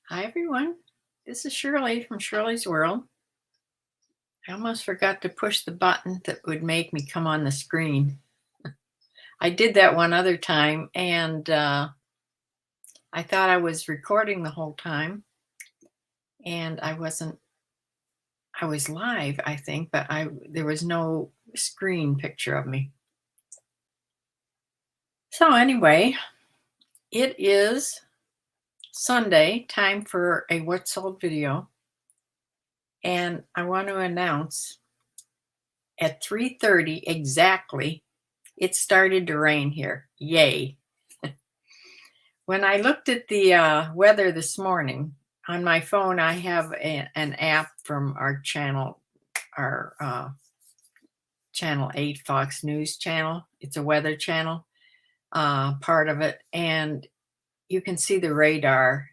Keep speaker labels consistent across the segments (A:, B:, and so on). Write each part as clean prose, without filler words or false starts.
A: Hi, everyone. This is Shirley from Shirley's World. I almost forgot to push the button that would make me come on the screen. I did that one other time and I thought I was recording the whole time and I wasn't. I was live, I think, but there was no screen picture of me. So anyway, it is Sunday, time for a What Sold video. And I want to announce at 3:30 exactly, it started to rain here. Yay. When I looked at the weather this morning on my phone, I have an app from our channel, our Channel 8 Fox News channel. It's a weather channel, part of it. And you can see the radar.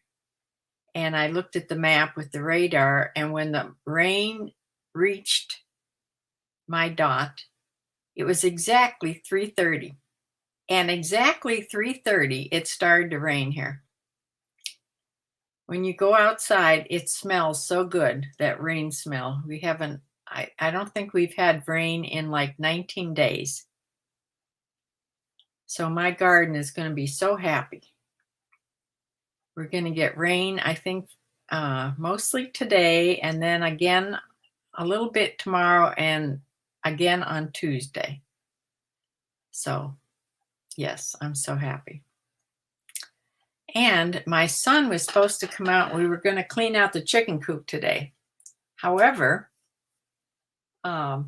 A: And I looked at the map with the radar. And when the rain reached my dot, it was exactly 3:30. And exactly 3:30, it started to rain here. When you go outside, it smells so good, that rain smell. I don't think we've had rain in like 19 days. So my garden is going to be so happy. We're going to get rain, I think, mostly today, and then again a little bit tomorrow, and again on Tuesday. So, yes, I'm so happy. And my son was supposed to come out. We were going to clean out the chicken coop today. However, I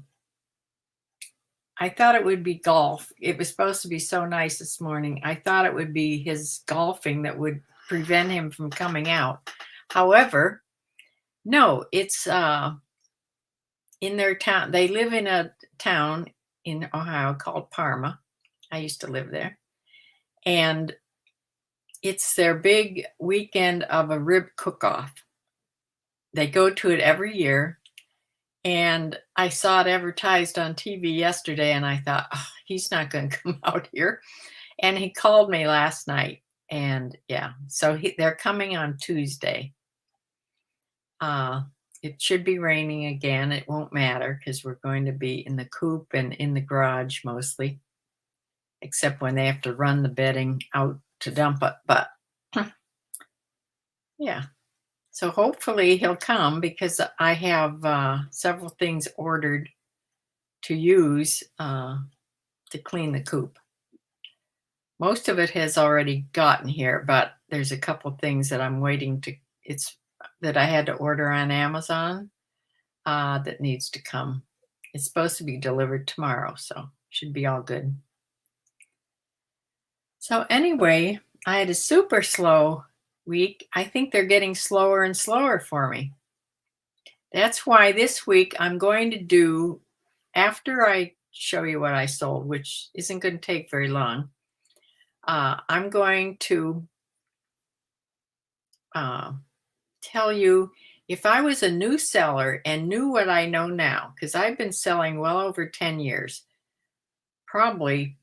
A: thought it would be golf. It was supposed to be so nice this morning. I thought it would be his golfing that would prevent him from coming out. However, no, it's in their town. They live in a town in Ohio called Parma. I used to live there. And it's their big weekend of a rib cook-off. They go to it every year. And I saw it advertised on TV yesterday, and I thought, oh, he's not going to come out here. And he called me last night, and yeah, so they're coming on Tuesday. It should be raining again. It won't matter because we're going to be in the coop and in the garage mostly, except when they have to run the bedding out to dump it. But yeah. So hopefully he'll come because I have several things ordered to use to clean the coop. Most of it has already gotten here, but there's a couple things that I'm waiting to. That I had to order on Amazon that needs to come. It's supposed to be delivered tomorrow, so should be all good. So anyway, I had a super slow week. I think they're getting slower and slower for me. That's why this week I'm going to do, after I show you what I sold, which isn't going to take very long, I'm going to tell you, if I was a new seller and knew what I know now, because I've been selling well over 10 years, probably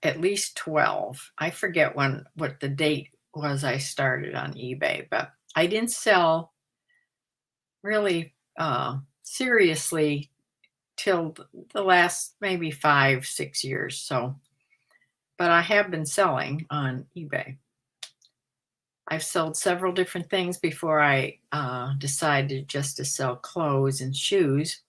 A: at least 12. I forget what the date was I started on eBay, but I didn't sell really seriously till the last maybe 5-6 years. So, but I have been selling on eBay. I've sold several different things before I decided just to sell clothes and shoes.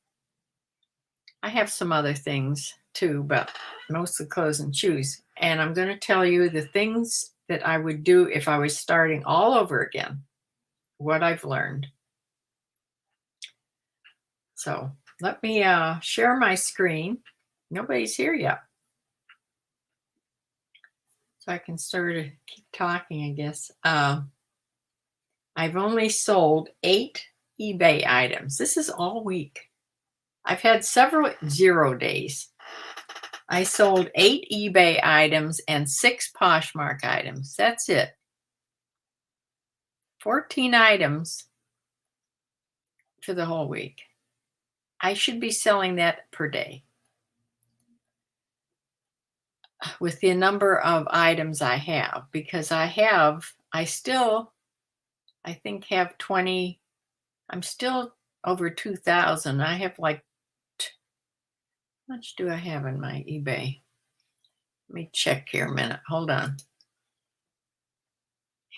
A: I have some other things too, but mostly clothes and shoes. And I'm going to tell you the things that I would do if I was starting all over again, what I've learned. So let me share my screen. Nobody's here yet. So I can sort of keep talking, I guess. I've only sold 8 eBay items. This is all week. I've had several 0 days. I sold 8 eBay items and 6 Poshmark items. That's it. 14 items for the whole week. I should be selling that per day. With the number of items I have, because I have I still, I think, have 20, I'm still over 2,000. I have like, how much do I have in my eBay? Let me check here a minute. Hold on.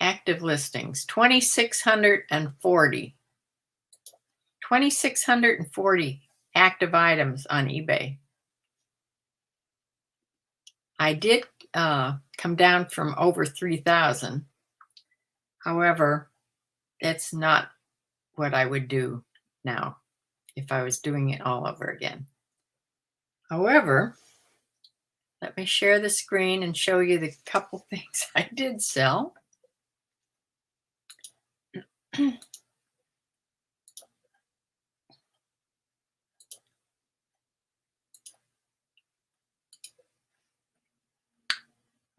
A: Active listings, 2,640. 2,640 active items on eBay. I did come down from over 3,000. However, that's not what I would do now if I was doing it all over again. However, let me share the screen and show you the couple things I did sell.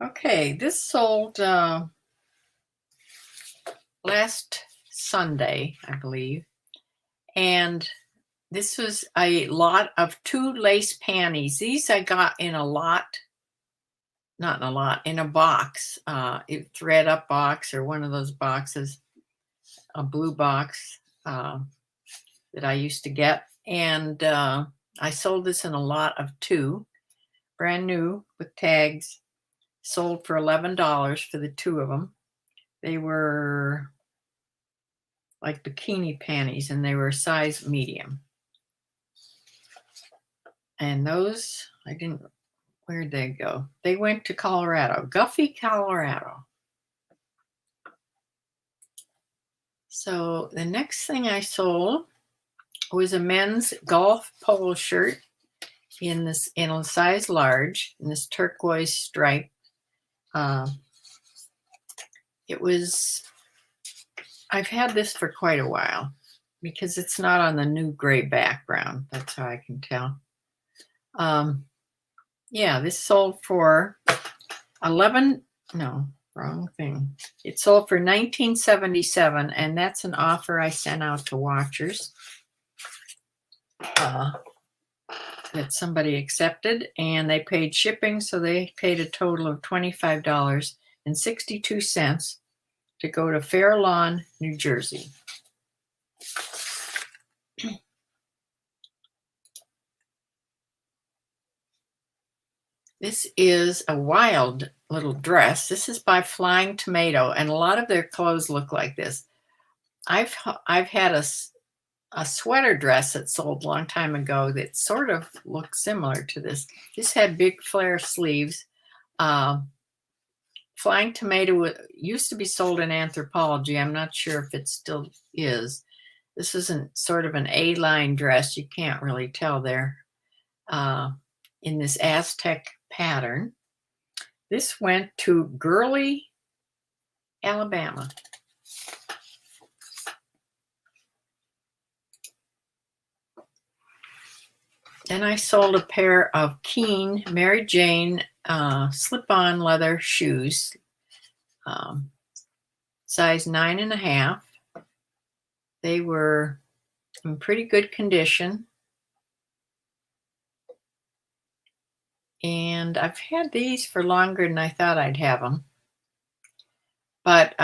A: Okay, this sold last Sunday, I believe. And this was a lot of 2 lace panties. These I got in a lot, not in a lot, in a box, a thread up box or one of those boxes, a blue box that I used to get. And I sold this in a lot of 2, brand new with tags, sold for $11 for the 2 of them. They were like bikini panties and they were size medium. And those, I didn't, where'd they go? They went to Colorado, Guffey, Colorado. So the next thing I sold was a men's golf polo shirt in a size large, in this turquoise stripe. It was, I've had this for quite a while because it's not on the new gray background. That's how I can tell. Yeah, this sold for wrong thing. It sold for $19.77, and that's an offer I sent out to watchers that somebody accepted, and they paid shipping, so they paid a total of $25.62 to go to Fair Lawn, New Jersey. This is a wild little dress. This is by Flying Tomato, and a lot of their clothes look like this. I've had a sweater dress that sold a long time ago that sort of looked similar to this. This had big flare sleeves. Flying Tomato used to be sold in Anthropologie. I'm not sure if it still is. This isn't sort of an A-line dress. You can't really tell there. In this Aztec pattern. This went to Gurley, Alabama. Then I sold a pair of Keen Mary Jane slip-on leather shoes, size 9.5. They were in pretty good condition. And I've had these for longer than I thought I'd have them. But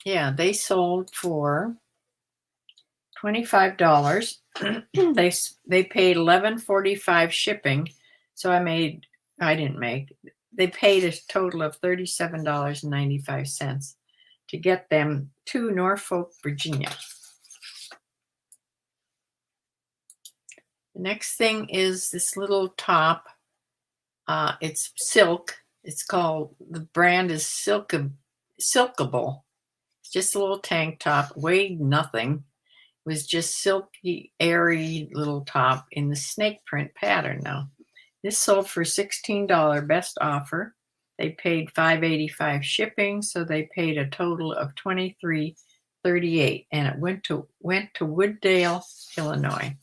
A: yeah, they sold for $25. They paid $11.45 shipping. So they paid a total of $37.95 to get them to Norfolk, Virginia. The next thing is this little top. It's silk. It's called, the brand is Silkable. It's just a little tank top, weighed nothing. It was just silky, airy little top in the snake print pattern now. This sold for $16 best offer. They paid $5.85 shipping, so they paid a total of $23.38, and it went to Wooddale, Illinois.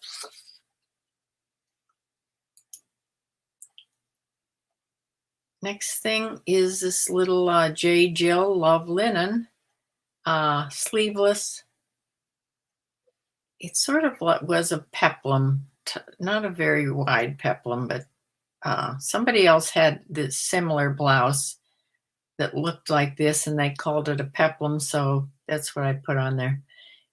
A: Next thing is this little J. Jill Love Linen, sleeveless. It sort of was a peplum, not a very wide peplum, but somebody else had this similar blouse that looked like this, and they called it a peplum, so that's what I put on there.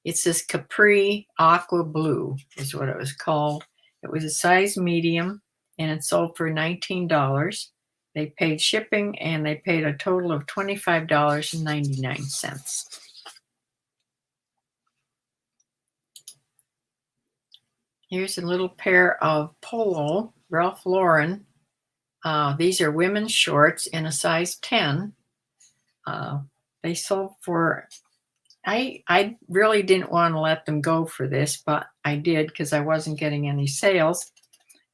A: It says Capri Aqua Blue is what it was called. It was a size medium, and it sold for $19. They paid shipping, and they paid a total of $25.99. Here's a little pair of Polo Ralph Lauren. These are women's shorts in a size 10. They sold for, I really didn't want to let them go for this, but I did because I wasn't getting any sales.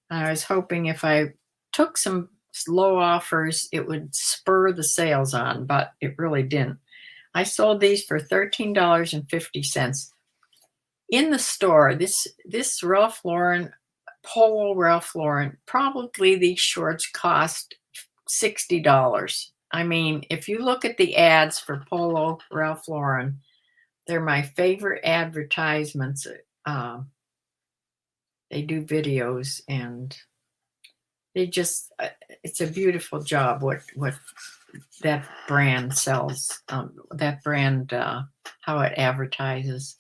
A: I was hoping if I took some low offers, it would spur the sales on, but it really didn't. I sold these for $13.50. In the store, this Ralph Lauren, Polo Ralph Lauren, probably these shorts cost $60. I mean, if you look at the ads for Polo Ralph Lauren, they're my favorite advertisements. They do videos, and they just, it's a beautiful job what that brand sells, that brand, how it advertises.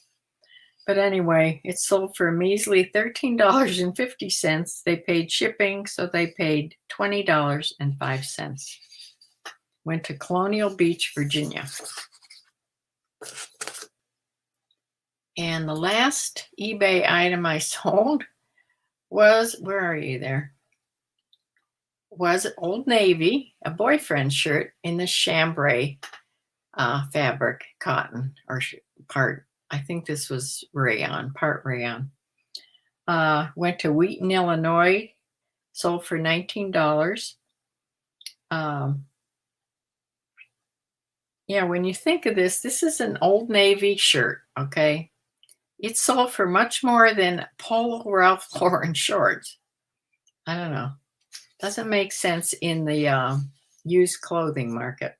A: But anyway, it sold for a measly $13.50. They paid shipping, so they paid $20.05. Went to Colonial Beach, Virginia. And the last eBay item I sold was, where are you there? Was Old Navy, a boyfriend shirt in the chambray fabric, cotton, or part. I think this was rayon, part rayon. Went to Wheaton, Illinois, sold for $19. Yeah, when you think of this, this is an Old Navy shirt, okay? It sold for much more than Polo Ralph Lauren shorts. I don't know. Doesn't make sense in the used clothing market.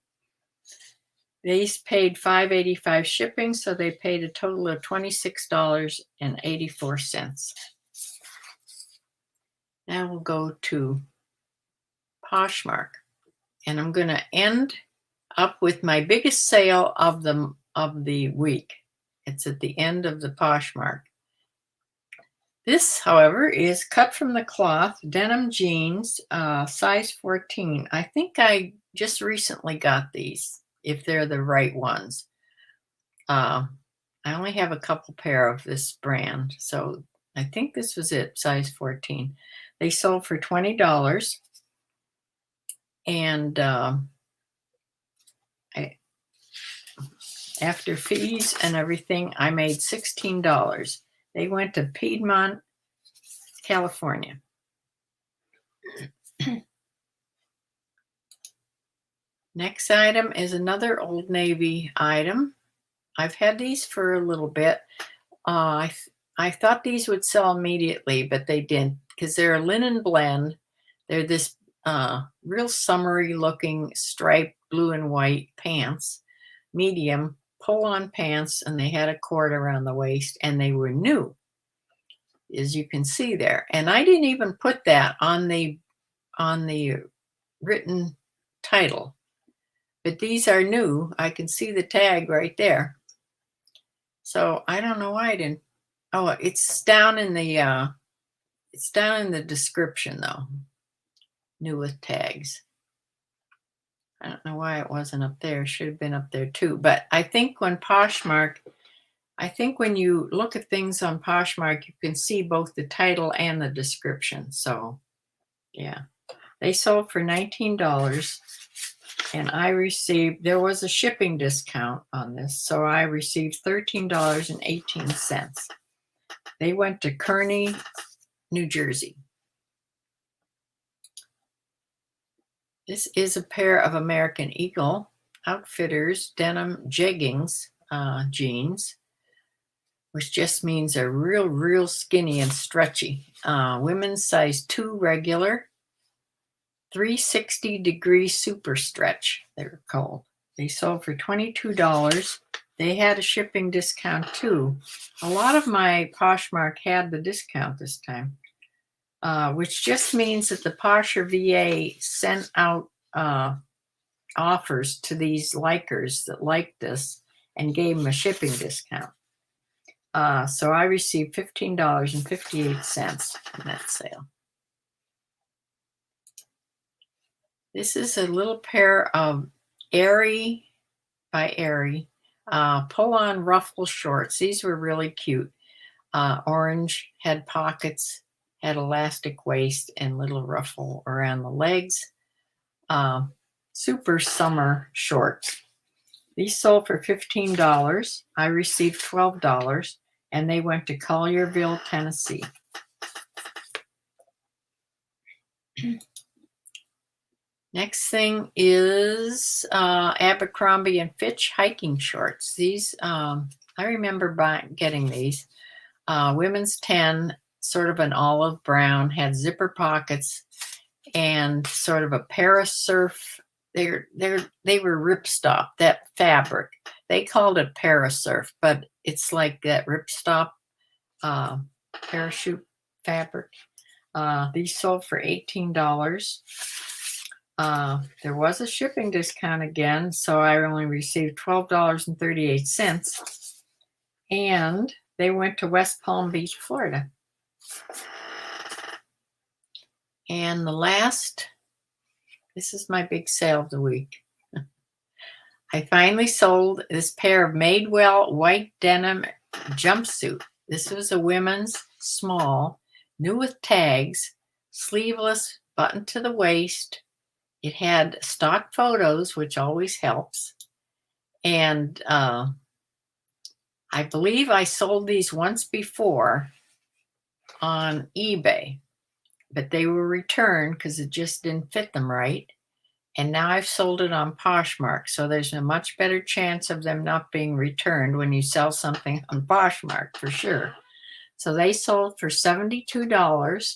A: These paid $5.85 shipping, so they paid a total of $26.84. Now we'll go to Poshmark, and I'm going to end up with my biggest sale of the week. It's at the end of the Poshmark. This, however, is cut from the cloth denim jeans, size 14. I think I just recently got these, if they're the right ones. I only have a couple pair of this brand, so I think this was it, size 14. They sold for $20, and after fees and everything, I made $16. They went to Piedmont, California. Next item is another Old Navy item. I've had these for a little bit. I thought these would sell immediately, but they didn't, because they're a linen blend. They're this real summery looking striped blue and white pants, medium pull-on pants, and they had a cord around the waist, and they were new, as you can see there. And I didn't even put that on the written title, but these are new. I can see the tag right there. So I don't know why I didn't. Oh, it's down in the description though. New with tags. I don't know why it wasn't up there. Should have been up there too. But I think when you look at things on Poshmark, you can see both the title and the description. So yeah, they sold for $19, and there was a shipping discount on this, so I received $13.18. They went to Kearney, New Jersey. This is a pair of American Eagle Outfitters denim jeggings, jeans, which just means they're real skinny and stretchy. Women's size 2 regular, 360-degree super stretch, they're called. They sold for $22. They had a shipping discount too. A lot of my Poshmark had the discount this time, which just means that the Posher VA sent out offers to these likers that liked this and gave them a shipping discount. So I received $15.58 in that sale. This is a little pair of Aerie by Aerie pull-on ruffle shorts. These were really cute. Orange, had pockets, had elastic waist, and little ruffle around the legs. Super summer shorts. These sold for $15. I received $12, and they went to Collierville, Tennessee. Next thing is Abercrombie and Fitch hiking shorts. These, I remember getting these. Women's 10, sort of an olive brown, had zipper pockets and sort of a Parasurf. They were ripstop, that fabric. They called it Parasurf, but it's like that ripstop parachute fabric. These sold for $18. There was a shipping discount again, so I only received $12.38, and they went to West Palm Beach, Florida. And the last, this is my big sale of the week. I finally sold this pair of Madewell white denim jumpsuit. This was a women's small, new with tags, sleeveless, button to the waist. It had stock photos, which always helps. And I believe I sold these once before on eBay, but they were returned because it just didn't fit them right. And now I've sold it on Poshmark, so there's a much better chance of them not being returned when you sell something on Poshmark, for sure. So they sold for $72.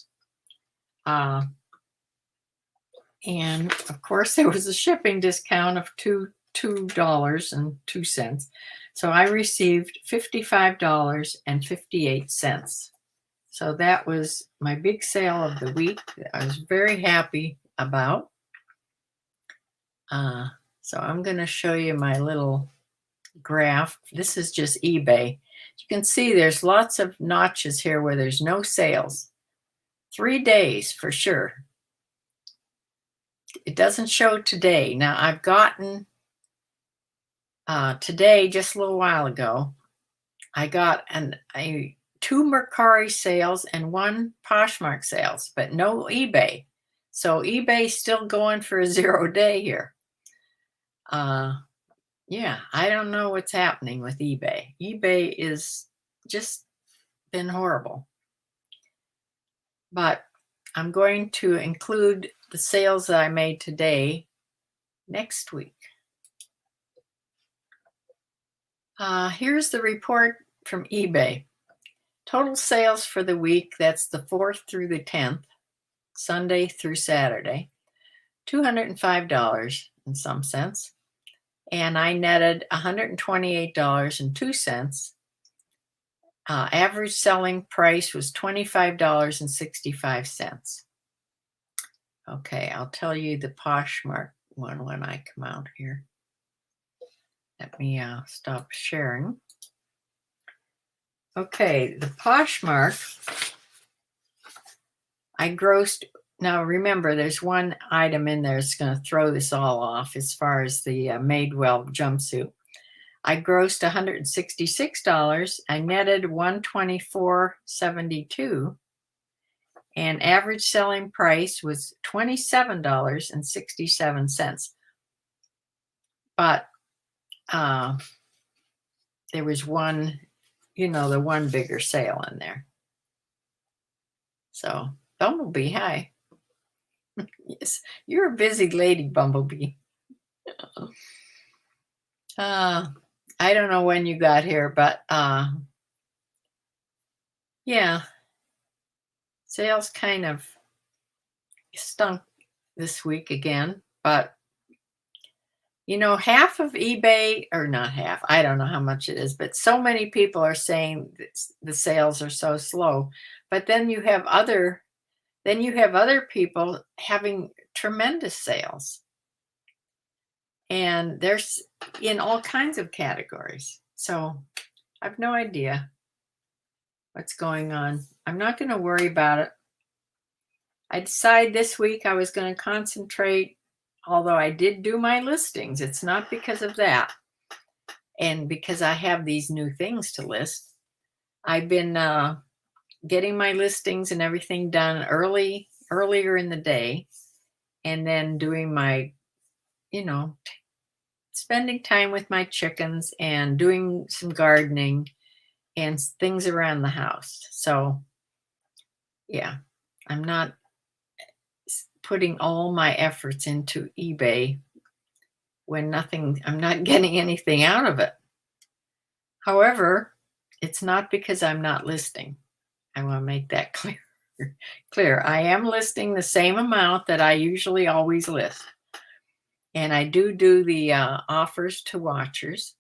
A: And of course, there was a shipping discount of $2.02. So I received $55.58. So that was my big sale of the week that I was very happy about. So I'm going to show you my little graph. This is just eBay. You can see there's lots of notches here where there's no sales. 3 days for sure. It doesn't show today. Now I've gotten today, just a little while ago, I got 2 Mercari sales and 1 Poshmark sales, but no eBay. So eBay's still going for a 0 day here. Yeah, I don't know what's happening with eBay. eBay is just been horrible. But I'm going to include the sales that I made today next week. Here's the report from eBay. Total sales for the week, that's the 4th through the 10th, Sunday through Saturday, $205 in some sense. And I netted $128.02. Average selling price was $25.65. Okay, I'll tell you the Poshmark one when I come out here. Let me stop sharing. Okay, the Poshmark, I grossed, now remember there's one item in there that's going to throw this all off as far as the Madewell jumpsuit. I grossed $166. I netted $124.72. And average selling price was $27.67. But there was one, the one bigger sale in there. So, Bumblebee, hi. Yes, you're a busy lady, Bumblebee. I don't know when you got here, but yeah, sales kind of stunk this week again, but half of eBay, or not half, I don't know how much it is, but so many people are saying the sales are so slow. But then you have other people having tremendous sales. And there's in all kinds of categories. So I have no idea what's going on. I'm not going to worry about it. I decided this week I was going to concentrate, although I did do my listings. It's not because of that. And because I have these new things to list, I've been getting my listings and everything done earlier in the day, and then doing my, spending time with my chickens and doing some gardening and things around the house. So, yeah, I'm not putting all my efforts into eBay when I'm not getting anything out of it. However, it's not because I'm not listing. I want to make that clear. I am listing the same amount that I usually always list. And I do the offers to watchers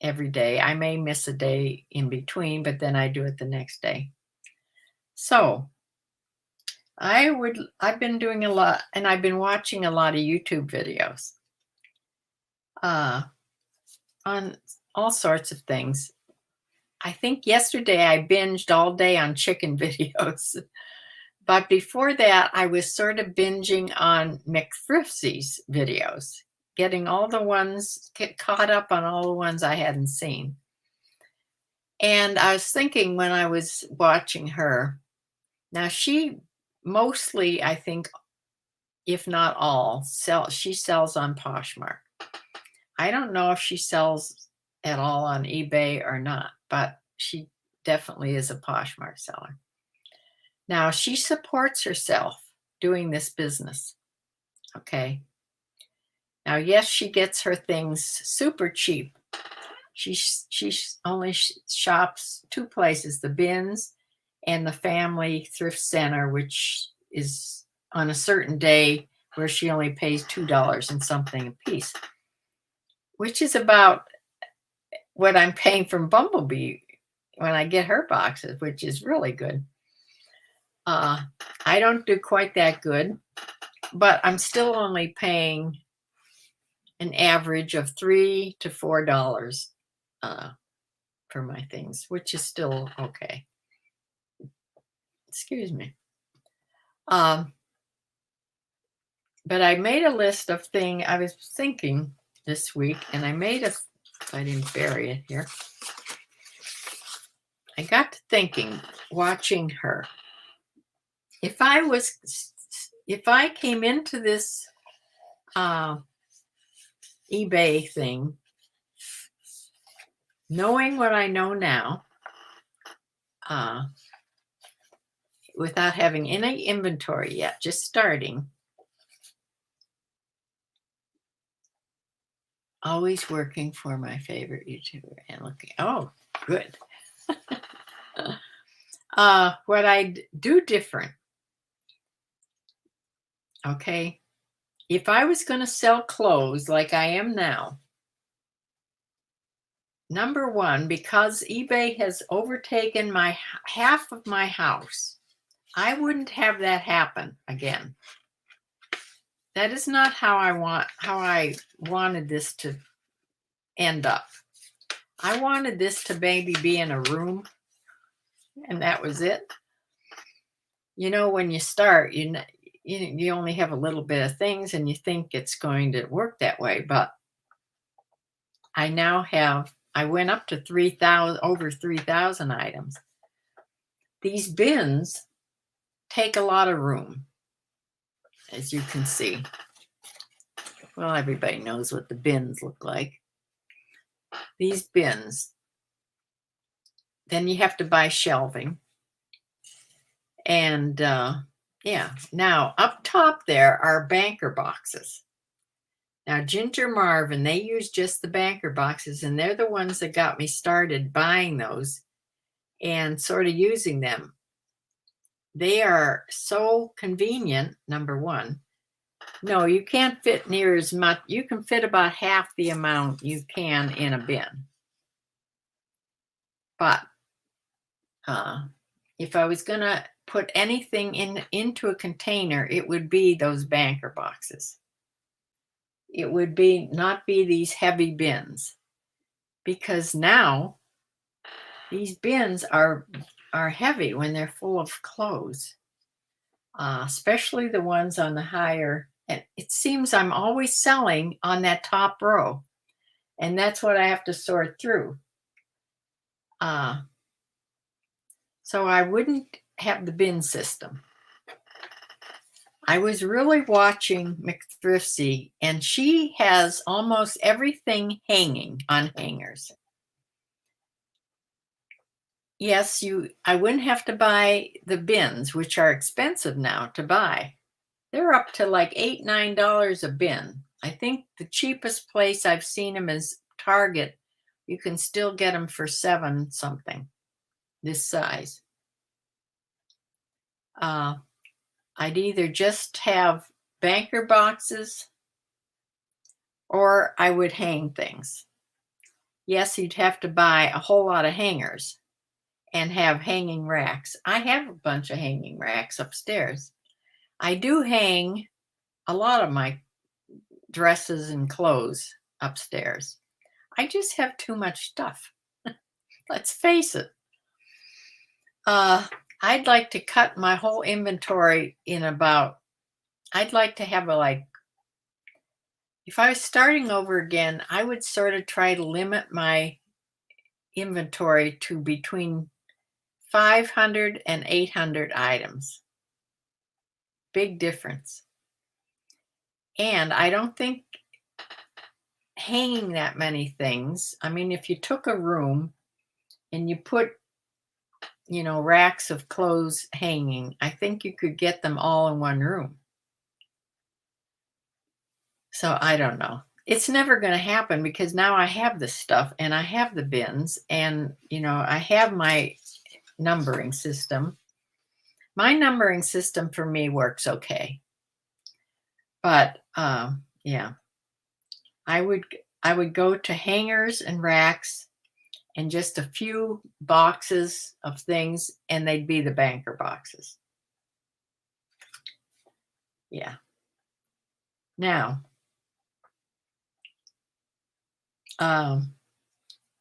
A: every day. I may miss a day in between, but then I do it the next day. So I've been doing a lot, and I've been watching a lot of YouTube videos on all sorts of things. I think yesterday I binged all day on chicken videos. But before that, I was sort of binging on McThrifty's videos, getting get caught up on all the ones I hadn't seen. And I was thinking when I was watching her, now she mostly, I think, if not all, she sells on Poshmark. I don't know if she sells at all on eBay or not, but she definitely is a Poshmark seller. Now, she supports herself doing this business. Okay. Now, yes, she gets her things super cheap. She only shops two places, the Bins and the Family Thrift Center, which is on a certain day where she only pays $2 and something a piece, which is about what I'm paying from Bumblebee when I get her boxes, which is really good. I don't do quite that good, but I'm still only paying an average of $3 to $4 for my things, which is still okay. Excuse me. But I made a list of things I was thinking this week, and I didn't bury it here. I got to thinking, watching her. If I came into this eBay thing knowing what I know now, without having any inventory yet, just starting, always working for my favorite YouTuber and looking, oh, good. What I do different, okay, if I was going to sell clothes like I am now, number one, because eBay has overtaken half of my house, I wouldn't have that happen again. That is not how I wanted this to end up. I wanted this to maybe be in a room, and that was it. When you start, you only have a little bit of things, and you think it's going to work that way. But I went up to over 3,000 items. These bins take a lot of room, as you can see. Well, everybody knows what the bins look like. These bins. Then you have to buy shelving. And yeah, now up top there are banker boxes. Now, Ginger Marvin, they use just the banker boxes, and they're the ones that got me started buying those and sort of using them. They are so convenient, number one. No, you can't fit near as much. You can fit about half the amount you can in a bin. But if I was going to put anything into a container, it would be those banker boxes. it would be not be these heavy bins, because now these bins are heavy when they're full of clothes, especially the ones on the higher. And it seems I'm always selling on that top row, and that's what I have to sort through. So I wouldn't have the bin system. I was really watching McThriftsy, and she has almost everything hanging on hangers. Yes, I wouldn't have to buy the bins, which are expensive now to buy. They're up to like $8, $9 a bin. I think the cheapest place I've seen them is Target. You can still get them for $7 something, this size. I'd either just have banker boxes or I would hang things. Yes, you'd have to buy a whole lot of hangers and have hanging racks. I have a bunch of hanging racks upstairs. I do hang a lot of my dresses and clothes upstairs. I just have too much stuff. Let's face it. I'd like to cut my whole inventory in about, I'd like to have if I was starting over again, I would sort of try to limit my inventory to between 500 and 800 items. Big difference. And I don't think hanging that many things, I mean, if you took a room and you put, racks of clothes hanging, I think you could get them all in one room. So I don't know. It's never going to happen because now I have this stuff and I have the bins and, I have my numbering system. My numbering system for me works okay. But yeah, I would go to hangers and racks and just a few boxes of things, and they'd be the banker boxes. Yeah. Now,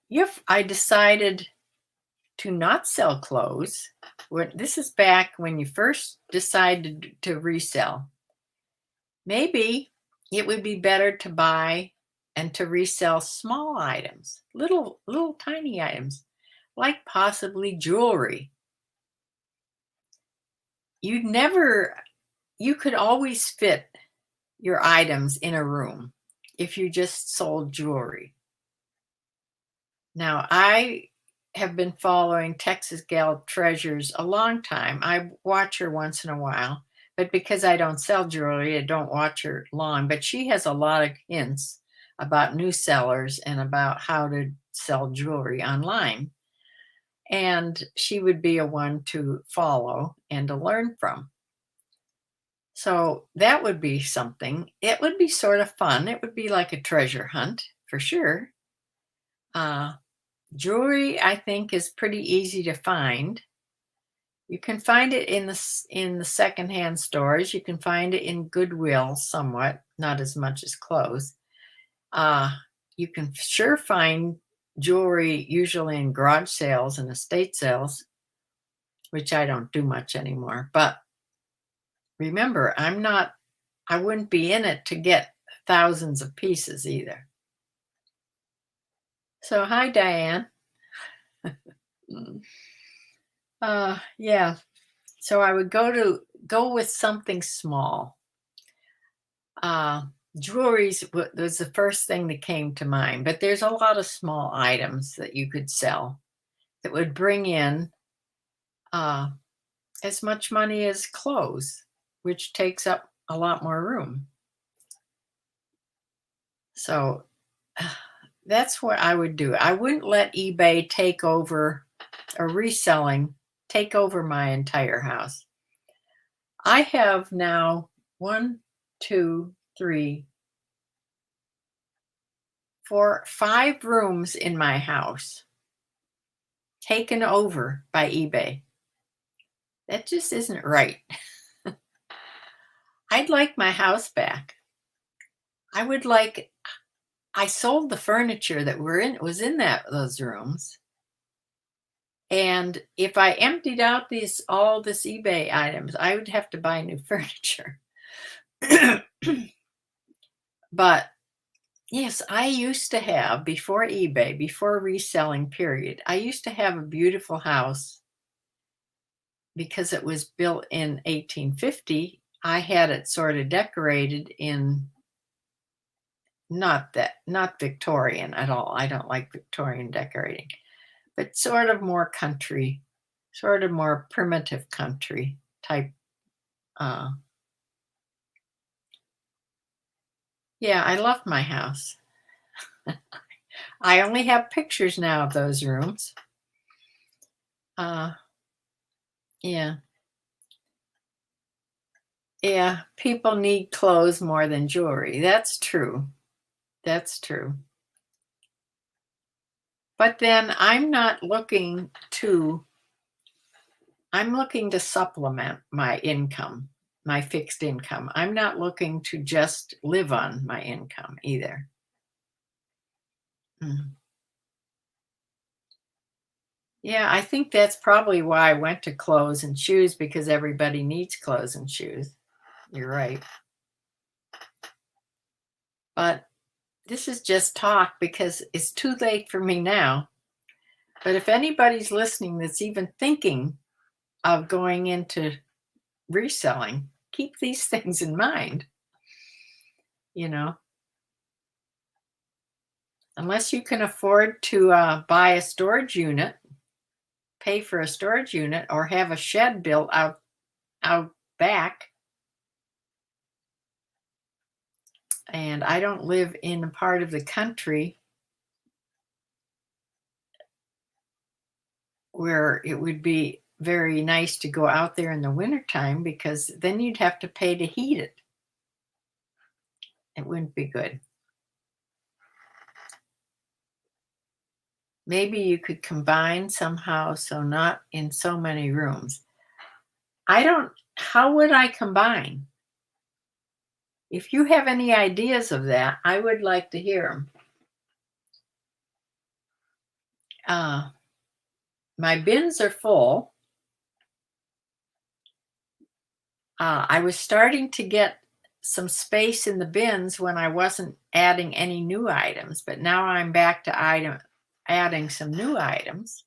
A: if I decided to not sell clothes, this is back when you first decided to resell, maybe it would be better to buy and to resell small items, little tiny items, like possibly jewelry. You could always fit your items in a room if you just sold jewelry. Now, I have been following Texas Gal Treasures a long time. I watch her once in a while, but because I don't sell jewelry, I don't watch her long. But she has a lot of hints about new sellers and about how to sell jewelry online. And she would be a one to follow and to learn from. So that would be something. It would be sort of fun. It would be like a treasure hunt for sure. Jewelry, I think, is pretty easy to find. You can find it in the secondhand stores. You can find it in Goodwill somewhat, not as much as clothes. You can sure find jewelry usually in garage sales and estate sales, which I don't do much anymore. But remember, I wouldn't be in it to get thousands of pieces either. So, hi, Diane. Yeah. So I would go with something small. Jewelry was the first thing that came to mind, but there's a lot of small items that you could sell that would bring in as much money as clothes, which takes up a lot more room. So that's what I would do. I wouldn't let eBay take over, or reselling take over my entire house. I have now 1, 2, 3, 4, 5 rooms in my house taken over by eBay. That just isn't right. I'd like my house back. I would I sold the furniture that was in those rooms. And if I emptied out all this eBay items, I would have to buy new furniture. But yes, I used to have, before eBay, before reselling period, I used to have a beautiful house because it was built in 1850. I had it sort of decorated in not Victorian at all. I don't like Victorian decorating, but sort of more country, sort of more primitive country type. Uh, yeah, I love my house. I only have pictures now of those rooms. Yeah. Yeah, people need clothes more than jewelry. That's true. That's true. But then I'm looking to supplement my income, my fixed income. I'm not looking to just live on my income either. Mm. Yeah, I think that's probably why I went to clothes and shoes, because everybody needs clothes and shoes. You're right. But this is just talk because it's too late for me now. But if anybody's listening that's even thinking of going into reselling, keep these things in mind. You know, unless you can afford to buy a storage unit, pay for a storage unit, or have a shed built out back. And I don't live in a part of the country where it would be very nice to go out there in the wintertime, because then you'd have to pay to heat it. It wouldn't be good. Maybe you could combine somehow, so not in so many rooms. How would I combine? If you have any ideas of that, I would like to hear them. My bins are full. I was starting to get some space in the bins when I wasn't adding any new items, but now I'm back to adding some new items.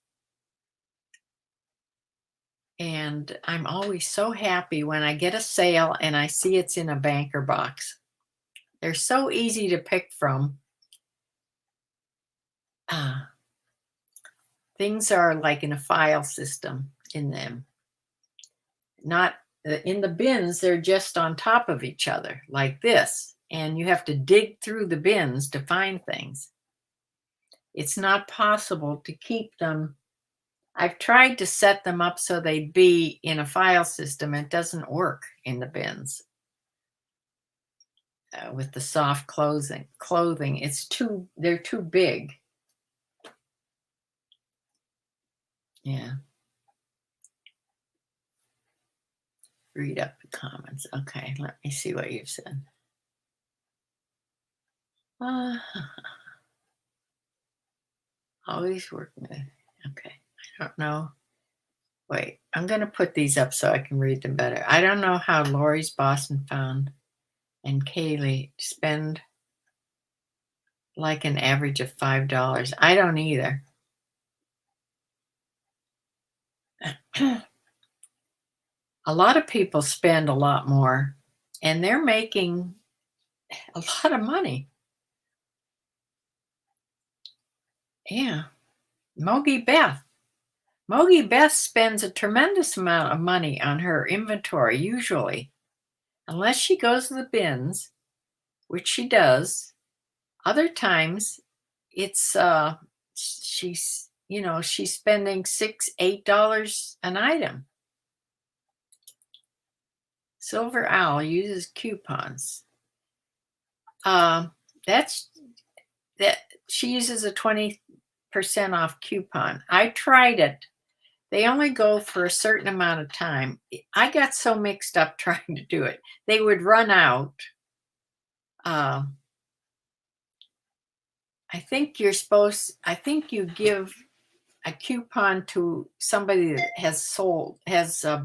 A: And I'm always so happy when I get a sale and I see it's in a banker box. They're so easy to pick from. Things are like in a file system in them. Not in the bins, they're just on top of each other like this. And you have to dig through the bins to find things. It's not possible to keep them. I've tried to set them up so they'd be in a file system. It doesn't work in the bins. With the soft clothing, they're too big. Yeah. Read up the comments. Okay, let me see what you've said. Always working with. Okay, I don't know. Wait, I'm going to put these up so I can read them better. I don't know how Lori's Boston Found and Kaylee spend like an average of $5. I don't either. A lot of people spend a lot more, and they're making a lot of money. Yeah. Mogi Beth. Mogi Beth spends a tremendous amount of money on her inventory, usually. Unless she goes to the bins, which she does. Other times, it's she's spending $6-8 an item. Silver Owl uses coupons. That's that she uses a 20% off coupon. I tried it. They only go for a certain amount of time. I got so mixed up trying to do it. They would run out. I think you give a coupon to somebody that has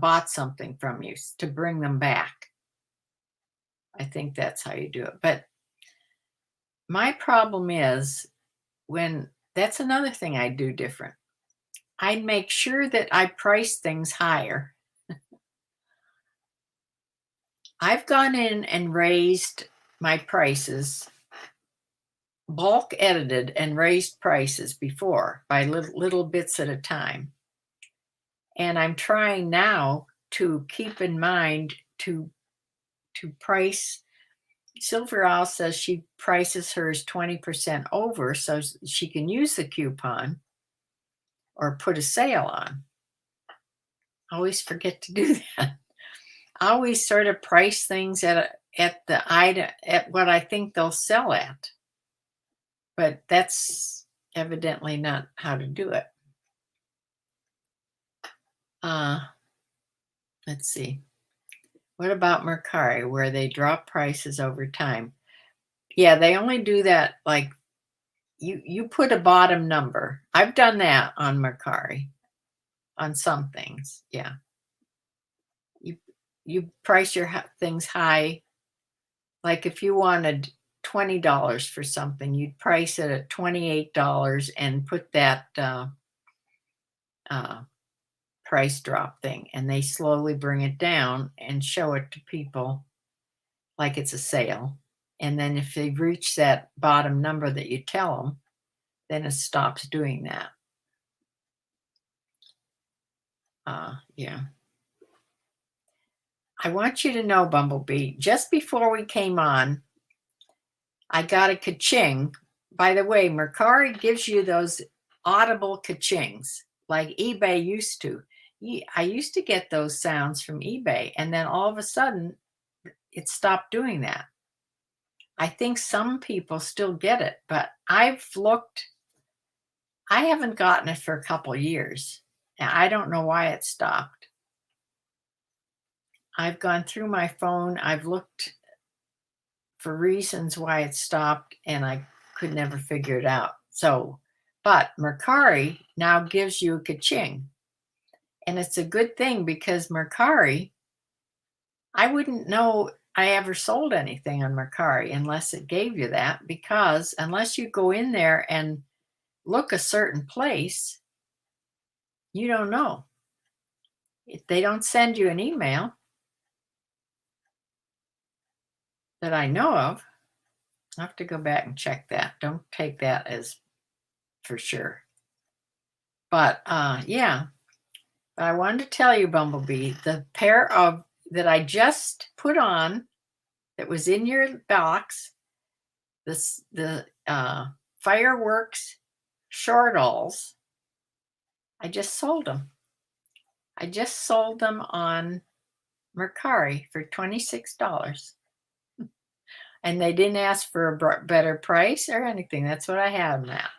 A: bought something from you to bring them back. I think that's how you do it. But my problem is that's another thing I do different. I'd make sure that I price things higher. I've gone in and raised my prices, bulk edited and raised prices before by little bits at a time. And I'm trying now to keep in mind to price. Silver Owl says she prices hers 20% over so she can use the coupon or put a sale on. I always forget to do that. I always sort of price things at what I think they'll sell at. But that's evidently not how to do it. Let's see. What about Mercari, where they drop prices over time? Yeah, they only do that like you put a bottom number. I've done that on Mercari on some things. Yeah. You price your things high. Like if you wanted $20 for something, you'd price it at $28 and put that price drop thing, and they slowly bring it down and show it to people like it's a sale. And then if they reach that bottom number that you tell them, then it stops doing that. Yeah. I want you to know, Bumblebee, just before we came on, I got a ka-ching. By the way, Mercari gives you those audible ka-chings like eBay used to. I used to get those sounds from eBay, and then all of a sudden, it stopped doing that. I think some people still get it, but I've looked. I haven't gotten it for a couple years. And I don't know why it stopped. I've gone through my phone. I've looked for reasons why it stopped, and I could never figure it out. But Mercari now gives you a ka-ching. And it's a good thing because Mercari, I wouldn't know I ever sold anything on Mercari unless it gave you that, because unless you go in there and look a certain place, you don't know. If they don't send you an email that I know of, I have to go back and check that. Don't take that as for sure. But yeah, but I wanted to tell you, Bumblebee, the pair of that I just put on that was in your box, the Fireworks Shortalls, I just sold them. I just sold them on Mercari for $26. And they didn't ask for a better price or anything. That's what I had them at.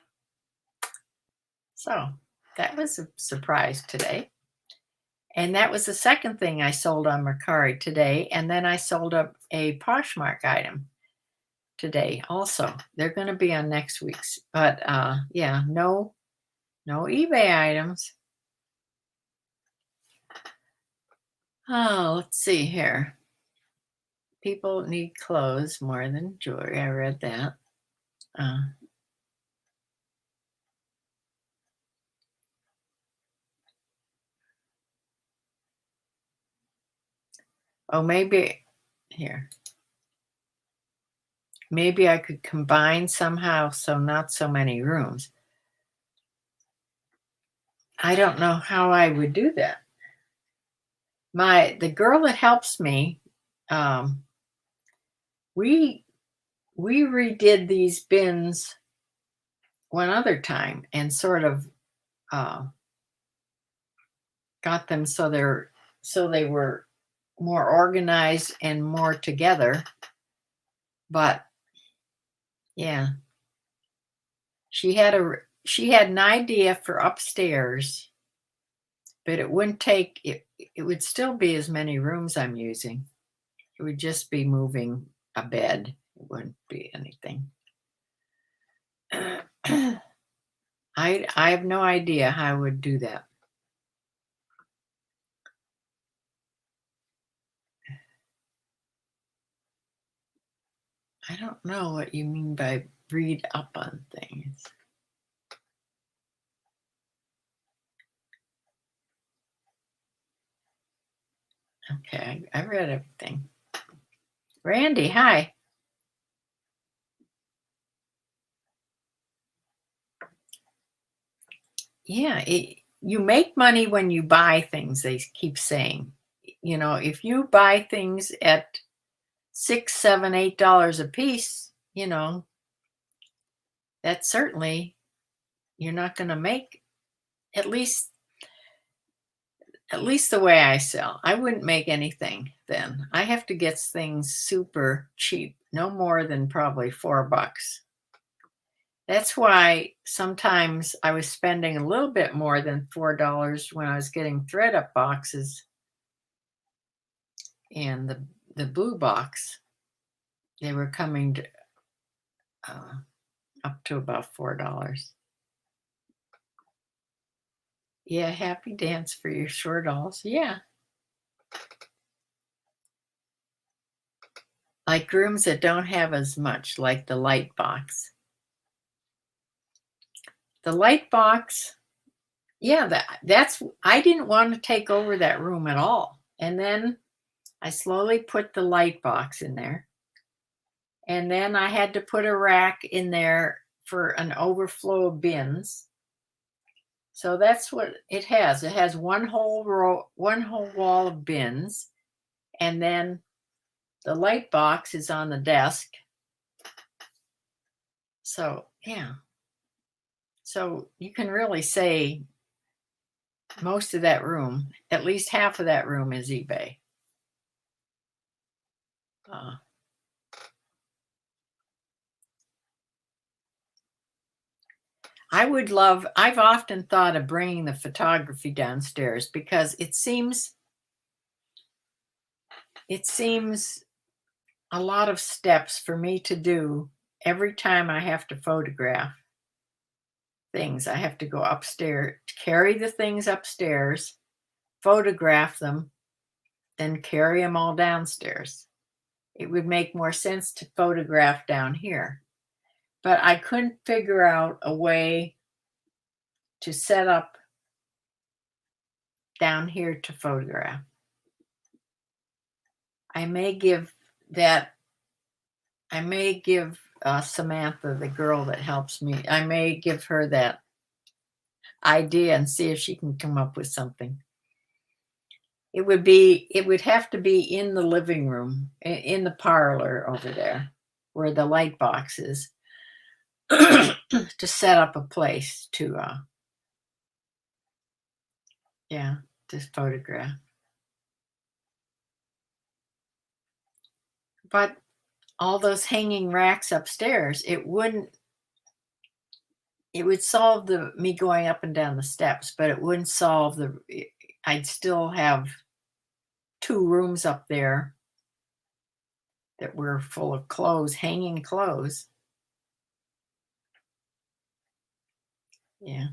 A: So that was a surprise today. And that was the second thing I sold on Mercari today. And then I sold up a Poshmark item today also. They're going to be on next week's. But yeah, no eBay items. Oh, let's see here. People need clothes more than jewelry. I read that. Oh, maybe here. Maybe I could combine somehow, so not so many rooms. I don't know how I would do that. The girl that helps me, we redid these bins one other time and sort of got them so they were more organized and more together. But yeah, she had an idea for upstairs, but it wouldn't take it. It would still be as many rooms I'm using. It would just be moving a bed. It wouldn't be anything. I have no idea how I would do that. I don't know what you mean by read up on things. Okay, I read everything. Randy, hi. Yeah, you make money when you buy things, they keep saying. You know, if you buy things at $6, $7, $8 a piece, you know, that certainly you're not going to make at least the way I sell. I wouldn't make anything then. I have to get things super cheap, no more than probably $4. That's why sometimes I was spending a little bit more than $4 when I was getting thread up boxes and the blue box. They were coming to, up to about $4. Yeah, happy dance for your shore dolls. Yeah. Like rooms that don't have as much, like the light box. The light box, yeah, that's I didn't want to take over that room at all. And then I slowly put the light box in there. And then I had to put a rack in there for an overflow of bins. So that's what it has. It has one whole row, one whole wall of bins, and then the light box is on the desk. So, yeah. So you can really say most of that room, at least half of that room is eBay. Uh, I've often thought of bringing the photography downstairs because it seems a lot of steps for me to do every time I have to photograph things. I have to go upstairs, carry the things upstairs, photograph them, then carry them all downstairs. It would make more sense to photograph down here. But I couldn't figure out a way to set up down here to photograph. I may give Samantha, the girl that helps me, I may give her that idea and see if she can come up with something. It would have to be in the living room, in the parlor over there where the light box is, to set up a place to to photograph. But all those hanging racks upstairs, it would solve me going up and down the steps, but it wouldn't solve I'd still have 2 rooms up there that were full of clothes, hanging clothes. Yeah.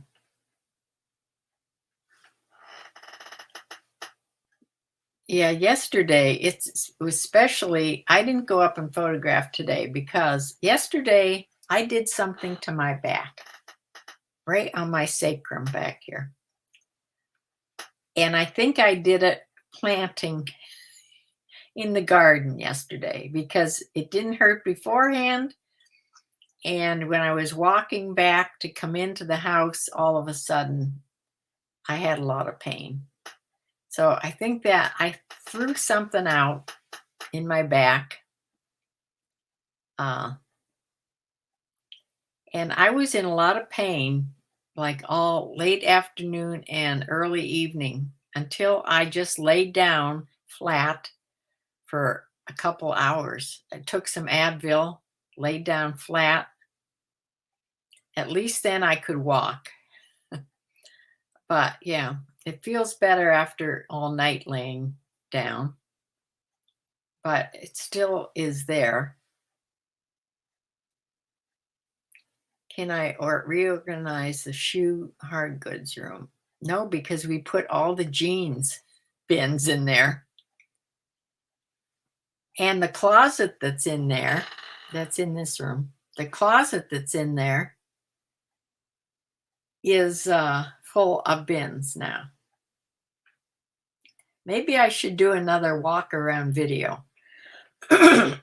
A: Yeah, yesterday it was especially, I didn't go up and photograph today because yesterday I did something to my back, right on my sacrum back here. And I think I did it planting in the garden yesterday because it didn't hurt beforehand. And when I was walking back to come into the house, all of a sudden I had a lot of pain. So I think that I threw something out in my back. And I was in a lot of pain, like all late afternoon and early evening, until I just laid down flat for a couple hours. I took some Advil, laid down flat. At least then I could walk. But yeah, it feels better after all night laying down. But it still is there. Can I reorganize the shoe hard goods room? No, because we put all the jeans bins in there. And the closet that's in there, that's in this room, the closet that's in there is full of bins now. Maybe I should do another walk around video to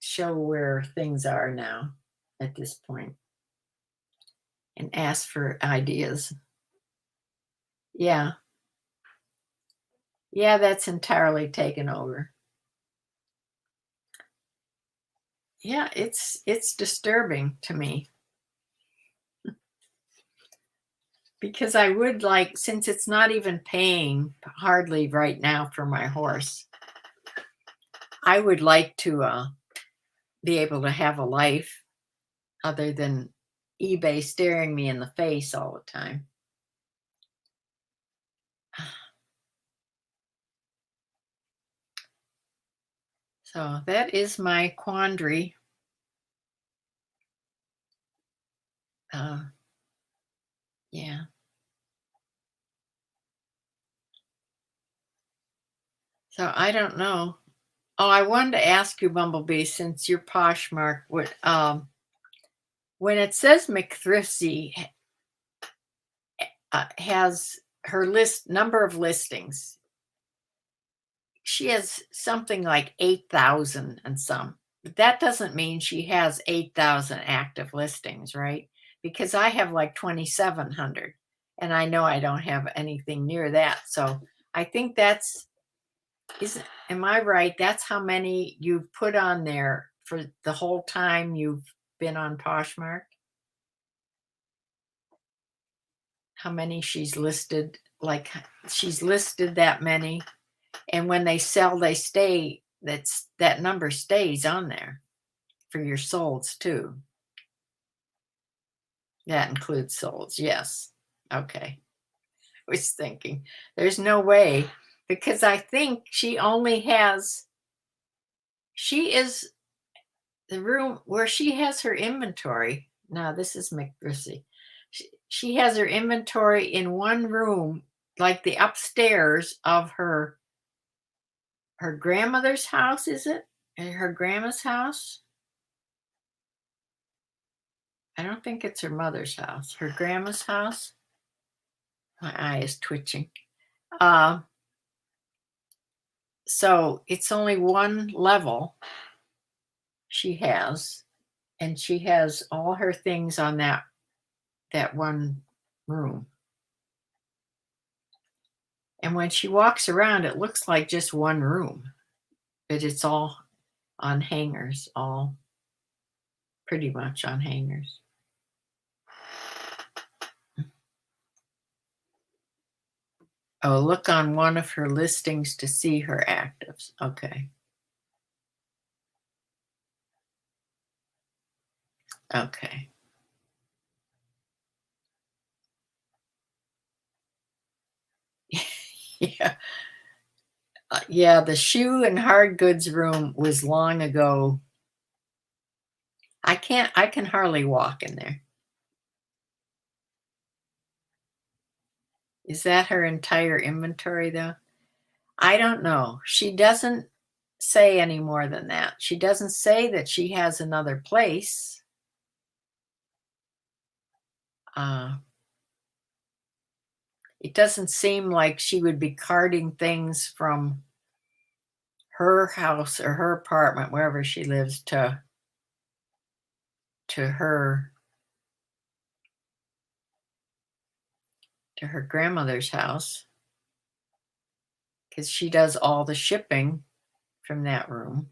A: show where things are now at this point and ask for ideas. Yeah. Yeah, that's entirely taken over. Yeah, it's disturbing to me. Because I would like, since it's not even paying hardly right now for my horse, I would like to be able to have a life other than eBay staring me in the face all the time. So that is my quandary. Yeah. So I don't know. Oh, I wanted to ask you, Bumblebee, since you're Poshmark, what when it says McThriftsy has her number of listings, she has something like 8,000 and some. But that doesn't mean she has 8,000 active listings, right? Because I have like 2,700, and I know I don't have anything near that. So I think am I right? That's how many you've put on there for the whole time you've been on Poshmark? How many she's listed? Like she's listed that many, and when they sell, they stay. That number stays on there for your solds too. That includes solds. Yes. Okay. I was thinking there's no way, because I think she is the room where she has her inventory. Now this is McBrissy. She has her inventory in one room, like the upstairs of her grandmother's house, is it? Her grandma's house? I don't think it's her mother's house. Her grandma's house? My eye is twitching. So it's only one level she has, and she has all her things on that one room. And when she walks around, it looks like just one room, but it's all on hangers, all pretty much on hangers. Oh, look on one of her listings to see her actives. Okay. Okay. Yeah. Yeah, the shoe and hard goods room was long ago. I can hardly walk in there. Is that her entire inventory though? I don't know. She doesn't say any more than that. She doesn't say that she has another place. It doesn't seem like she would be carting things from her house or her apartment, wherever she lives, to her grandmother's house, because she does all the shipping from that room.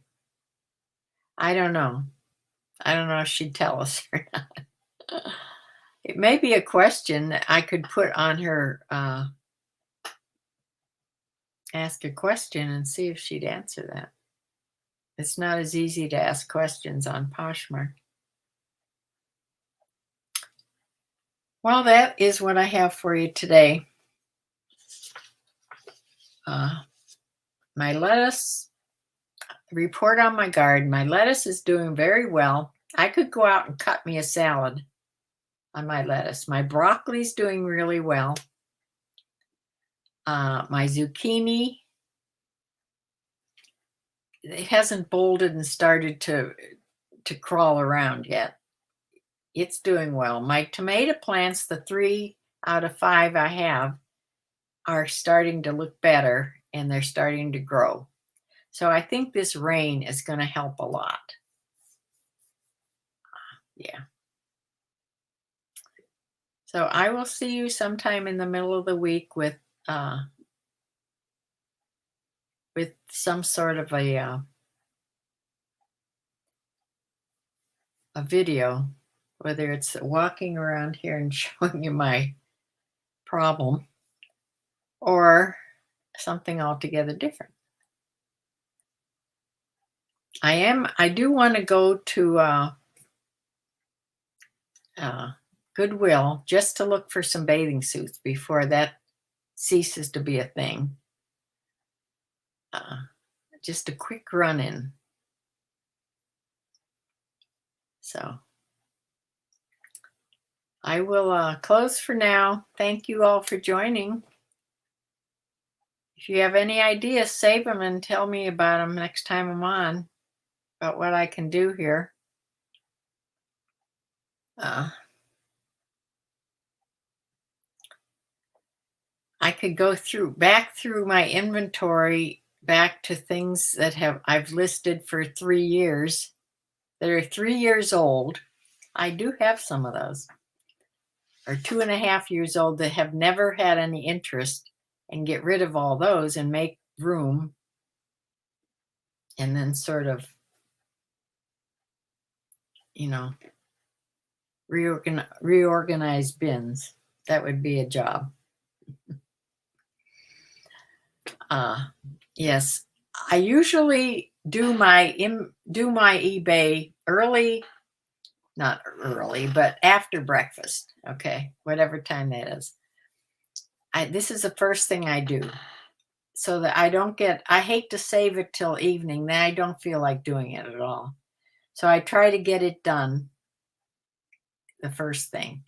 A: I don't know. I don't know if she'd tell us or not. It may be a question that I could put on her, ask a question and see if she'd answer that. It's not as easy to ask questions on Poshmark. Well, that is what I have for you today. My lettuce, report on my garden. My lettuce is doing very well. I could go out and cut me a salad on my lettuce. My broccoli's doing really well. My zucchini, it hasn't bolted and started to crawl around yet. It's doing well. My tomato plants, the 3 out of 5 I have, are starting to look better and they're starting to grow. So I think this rain is going to help a lot. Yeah. So I will see you sometime in the middle of the week with some sort of a video, whether it's walking around here and showing you my problem or something altogether different. I do want to go to Goodwill just to look for some bathing suits before that ceases to be a thing. Just a quick run in. So I will close for now. Thank you all for joining. If you have any ideas, save them and tell me about them next time I'm on, about what I can do here. I could go back through my inventory, back to things that I've listed for 3 years, that are 3 years old. I do have some of those, or 2.5 years old, that have never had any interest, and get rid of all those and make room, and then sort of, reorganize bins. That would be a job. Yes, I usually do my eBay early, not early, but after breakfast. Okay, whatever time that is. This is the first thing I do, so that I hate to save it till evening. Then I don't feel like doing it at all. So I try to get it done the first thing.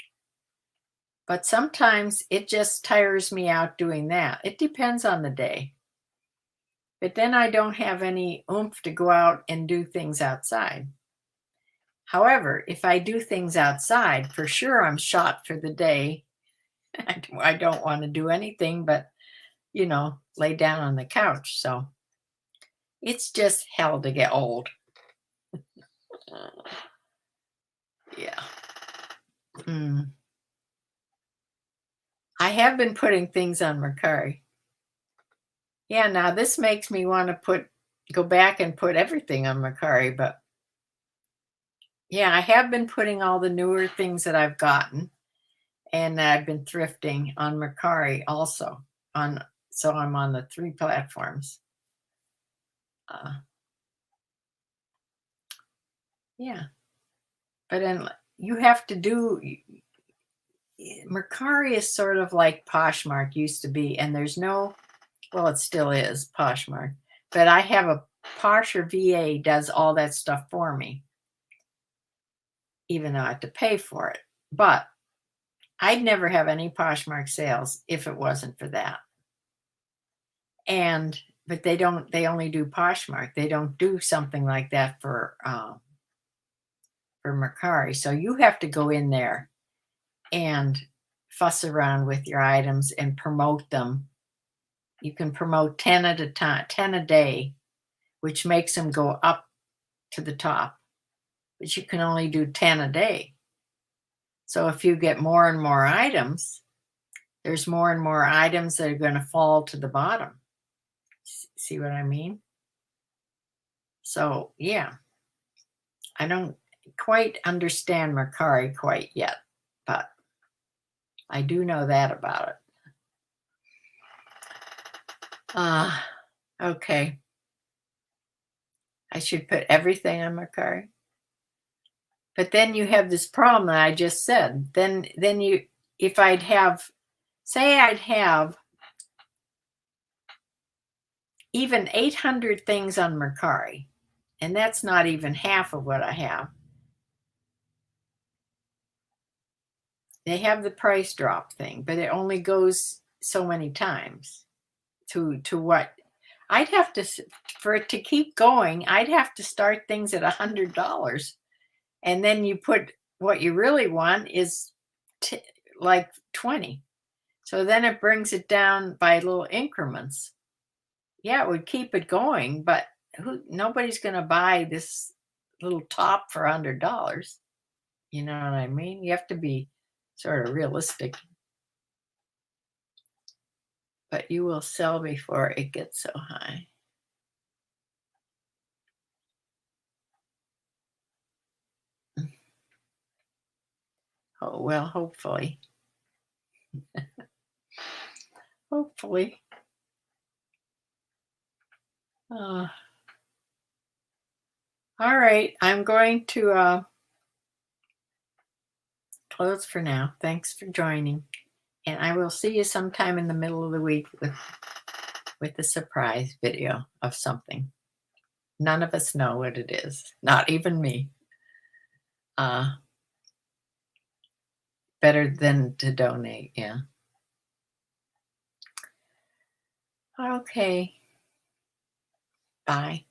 A: But sometimes it just tires me out doing that. It depends on the day. But then I don't have any oomph to go out and do things outside. However, if I do things outside, for sure I'm shot for the day. I don't want to do anything but, lay down on the couch. So it's just hell to get old. Yeah. I have been putting things on Mercari. Yeah, now this makes me want to go back and put everything on Mercari, but yeah, I have been putting all the newer things that I've gotten, and I've been thrifting on Mercari also. So I'm on the 3 platforms. Yeah, but then you have to do. Mercari is sort of like Poshmark used to be, and there's no. Well, it still is Poshmark, but I have a Posh or VA does all that stuff for me, even though I have to pay for it. But I'd never have any Poshmark sales if it wasn't for that. But they only do Poshmark. They don't do something like that for Mercari. So you have to go in there and fuss around with your items and promote them. You can promote 10 at a time, 10 a day, which makes them go up to the top. But you can only do 10 a day. So if you get more and more items, there's more and more items that are going to fall to the bottom. See what I mean? So, yeah. I don't quite understand Mercari quite yet, but I do know that about it. Okay. I should put everything on Mercari. But then you have this problem that I just said. Then if I'd have even 800 things on Mercari, And that's not even half of what I have. They have the price drop thing, but it only goes so many times to what I'd have to for it to keep going. I'd have to start things at $100, and then you put what you really want is like 20. So then it brings it down by little increments. Yeah, it would keep it going, but nobody's going to buy this little top for $100. You know what I mean? You have to be sort of realistic. But you will sell before it gets so high. Oh, well, hopefully. Hopefully. Uh, all right. I'm going to close for now. Thanks for joining. And I will see you sometime in the middle of the week with a surprise video of something. None of us know what it is. Not even me. Better than to donate. Yeah. Okay. Bye.